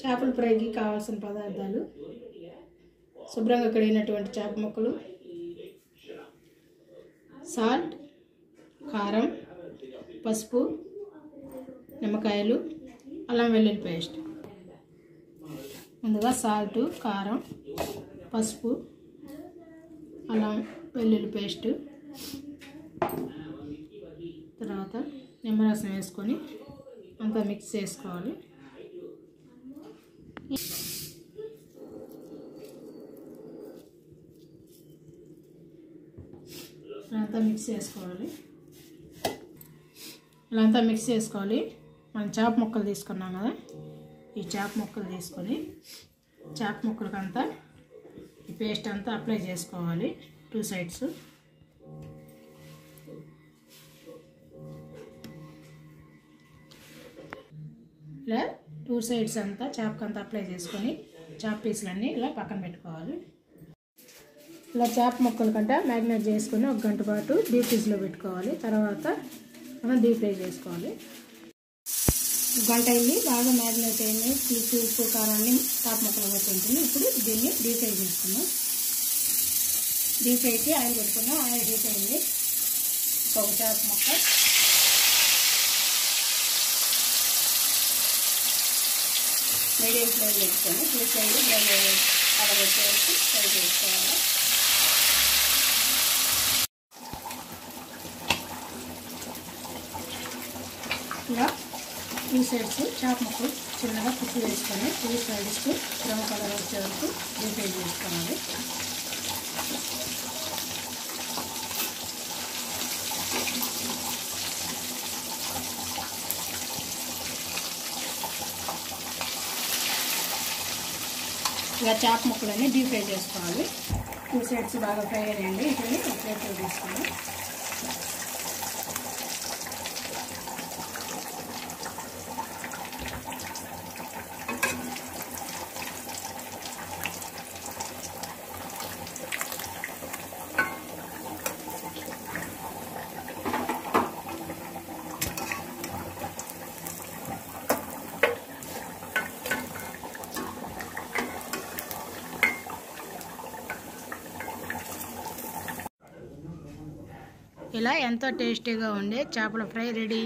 చేపల ఫ్రైకి కావాల్సిన పదార్థాలు: శుభ్రంగా కడిగినటువంటి చేప ముక్కలు, సాల్ట్, కారం, పసుపు, నిమ్మకాయలు, అల్లం వెల్లుల్లి పేస్ట్. ముందుగా సాల్ట్, కారం, పసుపు, అల్లం వెల్లుల్లి పేస్ట్, తర్వాత నిమ్మరసం వేసుకొని అంతా మిక్స్ చేసుకోవాలి. ఇలా అంతా మిక్స్ చేసుకోవాలి. మనం చేప ముక్కలు తీసుకున్నాం కదా, ఈ చేప ముక్కలు తీసుకొని చేప ముక్కలకంతా ఈ పేస్ట్ అంతా అప్లై చేసుకోవాలి 2 sides. ఇలా 2 sides అంతా చేపకంతా అప్లై చేసుకొని చేప పీసులన్నీ ఇలా పక్కన పెట్టుకోవాలి. ఇలా చేప ముక్కల కంటే మ్యారినేట్ చేసుకొని 1 గంట పాటు డీప్ ఫ్రిడ్జ్లో పెట్టుకోవాలి. తర్వాత మనం డీప్ ఫ్రై చేసుకోవాలి. 1 గంట అయింది, బాగా మ్యారినేట్ అయింది. పులుసు, ఉప్పు, కారాన్ని చేప ముక్కలు పట్టింటుంది. ఇప్పుడు దీన్ని డీప్ ఫ్రై చేసుకున్నాం. డీప్ ఫ్రైకి ఆయిల్ పెట్టుకున్నాం. ఆయిల్ హీట్ అయింది. ఒక చేప ముక్క, మీడియం ఫ్లేమ్ పెట్టుకొని 2 sides అరగొట్టేసి ఫ్రై చేసుకోవాలి. ఇలా 2 sides చేప ముక్కలు చిన్నగా కుక్కు వేసుకొని 2 sides బ్రౌన్ కలర్ వచ్చే వరకు డీప్ ఫ్రై చేసుకోవాలి. ఇలా చేప ముక్కలన్నీ డీప్ ఫ్రై చేసుకోవాలి. 2 sides బాగా ఫ్రై అయ్యండి. ఇప్పుడు ఒక ప్లేట్లో తీసుకుని ఇలా ఎంతో టేస్టీగా ఉండే చేపల ఫ్రై రెడీ.